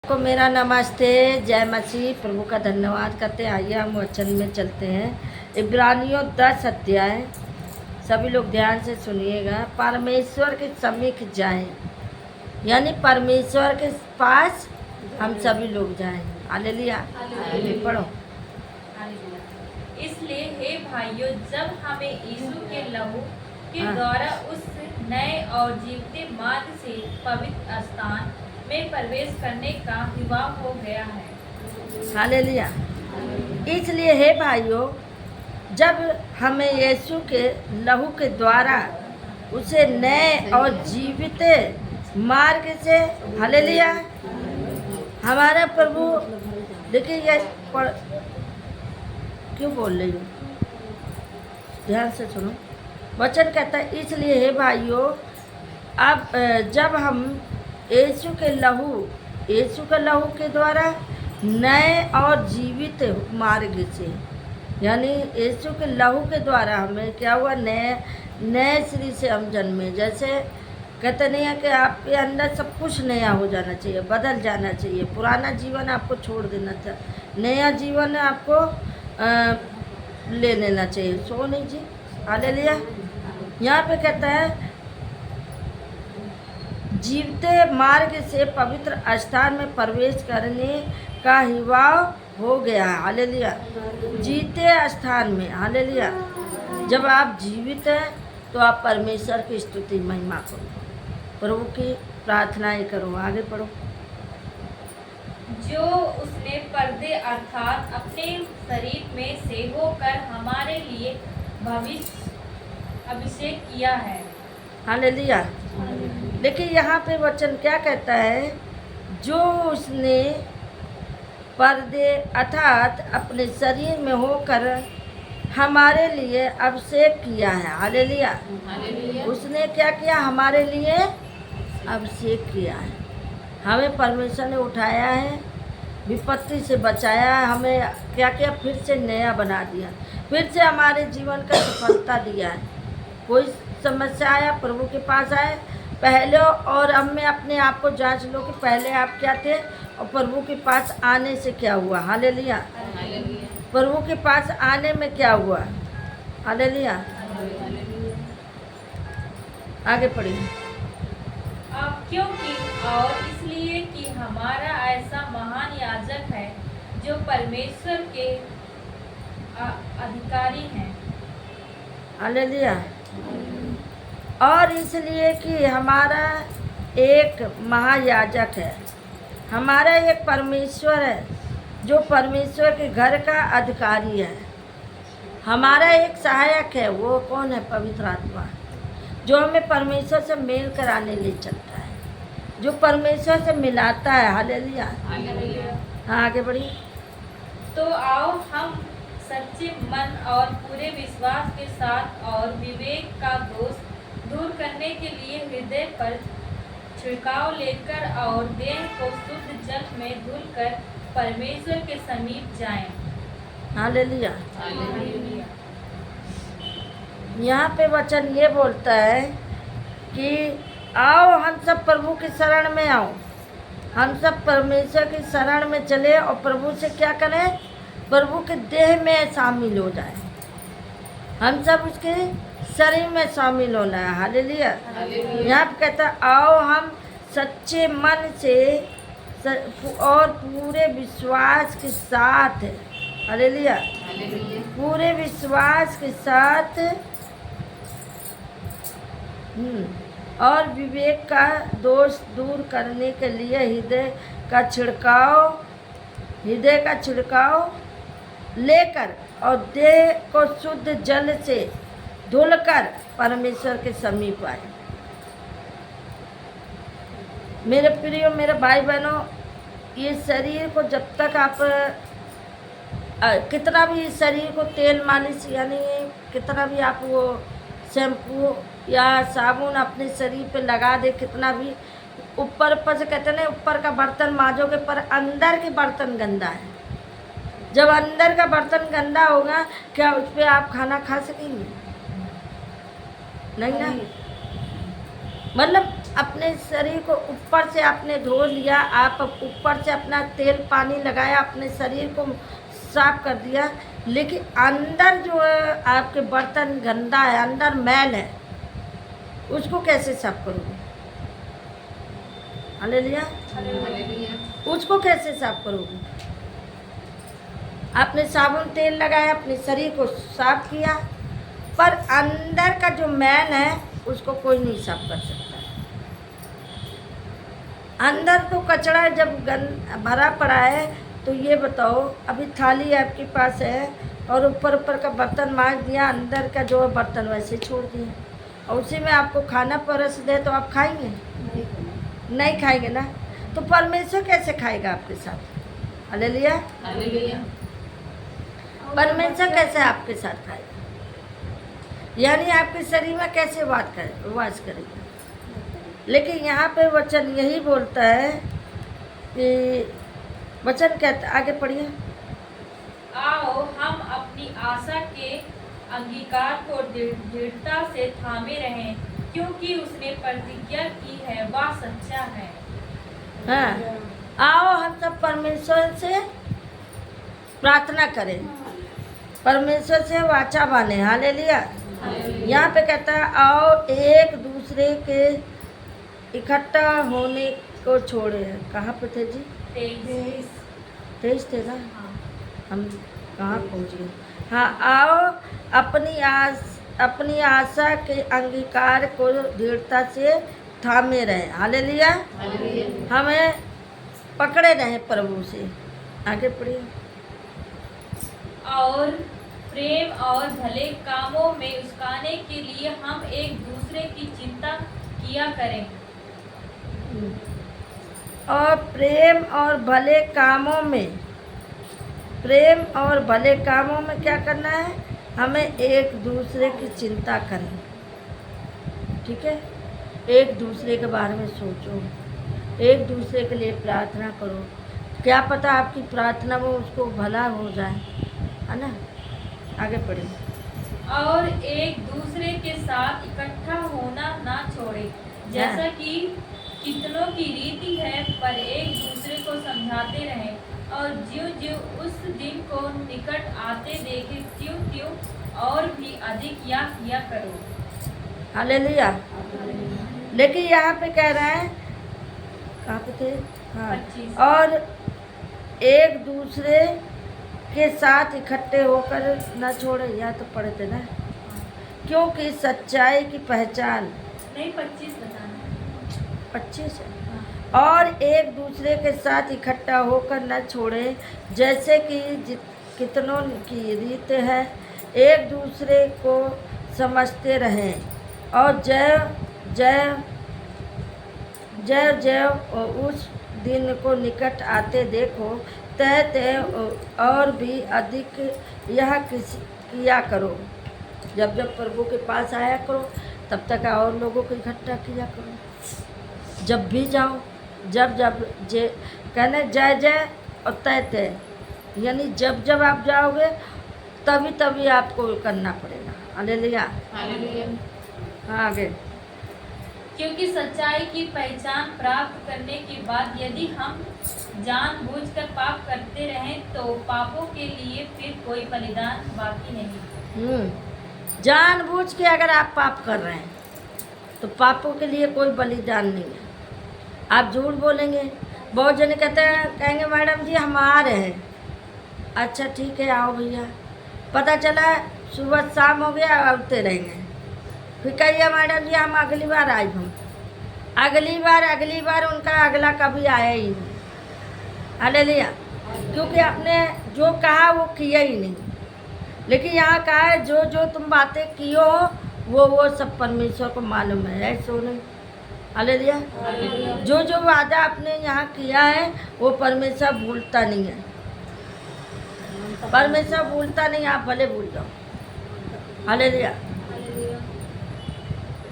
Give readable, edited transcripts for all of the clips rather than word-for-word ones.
को मेरा नमस्ते, जय मसीह। प्रभु का धन्यवाद करते हैं। आइए हम वचन में चलते हैं। इब्रानियों 10 अध्याय, सभी लोग ध्यान से सुनिएगा। परमेश्वर के समीप जाएं, यानी परमेश्वर के पास हम सभी लोग जाएं। हालेलुया। पढ़ो। इसलिए हे भाइयों, जब हमें यीशु के लहू के द्वारा उस नए और जीवते मार्ग से पवित्र स्थान में प्रवेश करने का विवाह हो गया है। हालेलुया। इसलिए हे भाइयों, जब हमें यीशु के लहू के द्वारा उसे नए और जीवित मार्ग से, हालेलुया, हमारा प्रभु, देखिए ये क्यों बोल रही हूँ, ध्यान से सुनो। वचन कहता है, इसलिए हे भाइयों, अब जब हम यीशु के लहू के द्वारा नए और जीवित मार्ग से, यानी यीशु के लहू के द्वारा हमें क्या हुआ, नए श्री से हम जन्मे। जैसे कहते नहीं है कि आपके अंदर सब कुछ नया हो जाना चाहिए, बदल जाना चाहिए। पुराना जीवन आपको छोड़ देना चाहिए, नया जीवन आपको ले लेना चाहिए। सोनी जी, हालेलुया। यहाँ पे कहता है, जीवते मार्ग से पवित्र स्थान में प्रवेश करने का हिवाव हो गया। हालेलुया। जीते स्थान में, हालेलुया। जब आप जीवित हैं तो आप परमेश्वर की स्तुति महिमा करो, प्रभु की प्रार्थनाएं करो। आगे पढ़ो। जो उसने पर्दे अर्थात अपने शरीर में से होकर हमारे लिए भविष्य अभिषेक किया है। हालेलुया। लेकिन यहाँ पे वचन क्या कहता है, जो उसने पर्दे अर्थात अपने शरीर में होकर हमारे लिए अभिषेक किया है। हालेलुया। उसने क्या किया, हमारे लिए अभिषेक किया है। हमें परमेश्वर ने उठाया है, विपत्ति से बचाया है, हमें क्या किया, फिर से नया बना दिया, फिर से हमारे जीवन का सफलता दिया है। कोई समस्या आया, प्रभु के पास आए पहले, और अब मैं अपने आप को जांच लो कि पहले आप क्या थे और प्रभु के पास आने से क्या हुआ। हालेलुया। प्रभु के पास आने में क्या हुआ। हालेलुया। आगे पढ़िए। अब क्योंकि और इसलिए कि हमारा ऐसा महान याजक है जो परमेश्वर के अधिकारी हैं। हालेलुया। और इसलिए कि हमारा एक महायाजक है, हमारा एक परमेश्वर है जो परमेश्वर के घर का अधिकारी है। हमारा एक सहायक है, वो कौन है, पवित्र आत्मा, जो हमें परमेश्वर से मेल कराने ले चलता है, जो परमेश्वर से मिलाता है। हालेलुया। हाँ, आगे बढ़िए। तो आओ हम सच्चे मन और पूरे विश्वास के साथ और विवेक का दोष दूर करने के लिए हृदय पर छिड़काव लेकर और देह को शुद्ध जल में धुलकर परमेश्वर के समीप जाएं। हालेलुया। यहाँ पे वचन ये बोलता है कि आओ हम सब प्रभु की शरण में आओ, हम सब परमेश्वर की शरण में चले और प्रभु से क्या करें, प्रभु के देह में शामिल हो जाए। हम सब उसके शरीर में शामिल होना है। हालेलुया। यहाँ पे कहता है, आओ हम सच्चे मन से और पूरे विश्वास के साथ, हालेलुया, पूरे विश्वास के साथ और विवेक का दोष दूर करने के लिए हृदय का छिड़काव लेकर और देह को शुद्ध जल से धुलकर परमेश्वर के समीप आए। मेरे प्रियो, मेरे भाई बहनों, ये शरीर को जब तक आप कितना भी शरीर को तेल मालिश, यानी कितना भी आप वो शैम्पू या साबुन अपने शरीर पे लगा दे, कितना भी ऊपर से कहते हैं ऊपर का बर्तन मांजोगे पर अंदर के बर्तन गंदा है। जब अंदर का बर्तन गंदा होगा, क्या उस पर आप खाना खा सकेंगे? नहीं ना। मतलब अपने शरीर को ऊपर से आपने धो लिया, आप ऊपर से अपना तेल पानी लगाया, अपने शरीर को साफ कर दिया, लेकिन अंदर जो है आपके बर्तन गंदा है, अंदर मैल है, उसको कैसे साफ करोगे? हालेलुया। उसको कैसे साफ करोगे? आपने साबुन तेल लगाया, अपने शरीर को साफ किया, पर अंदर का जो मैल है उसको कोई नहीं साफ कर सकता। अंदर तो कचरा जब भरा पड़ा है, तो ये बताओ, अभी थाली आपके पास है और ऊपर ऊपर का बर्तन मांज दिया, अंदर का जो है बर्तन वैसे छोड़ दिया, और उसी में आपको खाना परस दे तो आप खाएंगे? नहीं खाएंगे ना। तो परमेश्वर कैसे खाएगा आपके साथ? हालेलुया। परमेश्वर कैसे आपके साथ खाएगा? यानी आपके शरीर में कैसे वास करेगा? लेकिन यहाँ पे वचन यही बोलता है कि वचन कहता, आगे पढ़िए। आओ हम अपनी आशा के अंगीकार को दृढ़ता से थामे रहें, क्योंकि उसने प्रतिज्ञा की है वह सच्चा है। हाँ, आओ हम सब परमेश्वर से प्रार्थना करें, परमेश्वर से वाचा बांधे। हालेलुया। यहाँ पे कहता है आओ एक दूसरे के इकट्ठा होने को छोड़े। कहाँ पे थे जी? 23 थे ना? हम कहाँ पहुँच गए? हाँ, आओ अपनी आशा के अंगीकार को दृढ़ता से थामे रहे। हालेलुया। हमें पकड़े रहे प्रभु से। आगे पढ़िए। और प्रेम और भले कामों में उस्काने के लिए हम एक दूसरे की चिंता किया करें। और प्रेम और भले कामों में क्या करना है? हमें एक दूसरे की चिंता करनी। ठीक है? एक दूसरे के बारे में सोचो, एक दूसरे के लिए प्रार्थना करो। क्या पता आपकी प्रार्थना में उसको भला हो जाए, है ना? आगे पढ़िए। और एक दूसरे के साथ इकट्ठा होना ना छोड़े, जैसा कि कितनों की रीति है, पर एक दूसरे को समझाते रहें, और ज्यों ज्यों उस दिन को निकट आते देखे त्यों त्यों और भी अधिक या किया करो। हालेलुया। लेकिन यहाँ पे कह रहा है, कहाँ पे थे? हाँ, 25। और एक दूसरे के साथ इकट्ठे होकर न छोड़े, या तो पढ़े थे ना, क्योंकि सच्चाई की पहचान। नहीं, 25 बताना। 25 है। और एक दूसरे के साथ इकट्ठा होकर न छोड़े, जैसे कि कितनों की रीत है, एक दूसरे को समझते रहें, और जय उस दिन को निकट आते देखो, तय और भी अधिक यह किया करो। जब प्रभु के पास आया करो, तब तक और लोगों को इकट्ठा किया करो। जब भी जाओ, जब कहने जय और तय, यानी जब आप जाओगे तभी आपको करना पड़ेगा। हालेलुया। हाँ, आगे। क्योंकि सच्चाई की पहचान प्राप्त करने के बाद यदि हम जानबूझकर पाप करते रहें, तो पापों के लिए फिर कोई बलिदान बाकी नहीं। जानबूझ के अगर आप पाप कर रहे हैं, तो पापों के लिए कोई बलिदान नहीं है। आप झूठ बोलेंगे। बहुत जने कहेंगे मैडम जी हम आ रहे हैं। अच्छा ठीक है, आओ भैया। पता चला सुबह शाम हो गया, आते रहेंगे। फिर कहिए मैडम जी हम अगली बार आए। हम अगली बार उनका अगला कभी आया ही नहीं। हालेलुया। क्योंकि आपने जो कहा वो किया ही नहीं। लेकिन यहाँ कहा है जो तुम बातें कियो वो सब परमेश्वर को मालूम है, ऐसे नहीं। हालेलुया। जो वादा आपने यहाँ किया है वो परमेश्वर भूलता नहीं है। परमेश्वर भूलता नहीं, आप भले भूल जाओ। हालेलुया।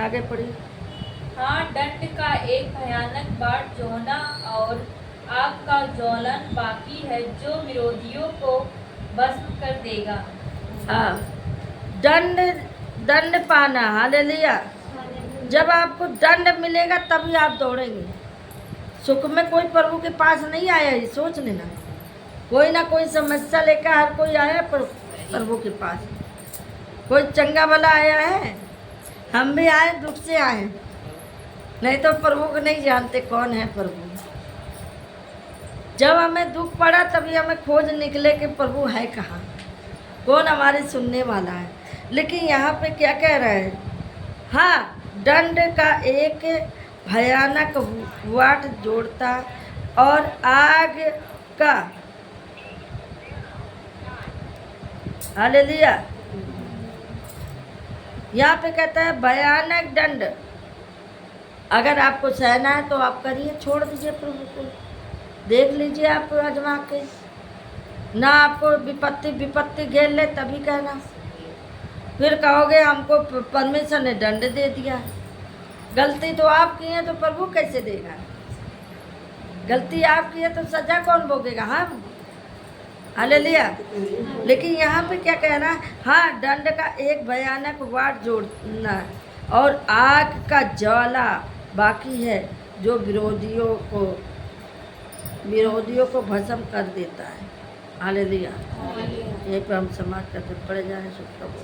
आगे पढ़िए। हाँ, दंड का एक भयानक बाढ़ जोना और आग का ज्वलन बाकी है, जो विरोधियों को भस्म कर देगा। हाँ, दंड पाना। हालेलुया। जब आपको दंड मिलेगा तभी आप दौड़ेंगे। सुख में कोई प्रभु के पास नहीं आया, ये सोच लेना। कोई ना कोई समस्या लेकर हर कोई आया प्रभु के पास। कोई चंगा भला आया है, हम भी आए, दुख से आए, नहीं तो प्रभु को नहीं जानते कौन है प्रभु। जब हमें दुख पड़ा तभी हमें खोज निकले कि प्रभु है कहाँ, कौन हमारे सुनने वाला है। लेकिन यहाँ पे क्या कह रहा है, हाँ, दंड का एक भयानक वाट जोड़ता और आग का, हालेलुया, यहाँ पे कहता है भयानक दंड। अगर आपको सहना है तो आप करिए, छोड़ दीजिए प्रभु को, देख लीजिए आप आजमा के। ना आपको विपत्ति घेर ले तभी कहना, फिर कहोगे हमको परमेश्वर ने दंड दे दिया। गलती तो आपकी है तो प्रभु कैसे देगा? गलती आपकी है तो सजा कौन भोगेगा? हम, हालेलुया। लेकिन यहाँ पे क्या कहना, हाँ, दंड का एक भयानक वाट जोड़ना और आग का ज्वाला बाकी है जो विरोधियों को भस्म कर देता है। हालेलुया। यहीं पर हम समाप्त करते पड़े जाए। शुभ प्रभु।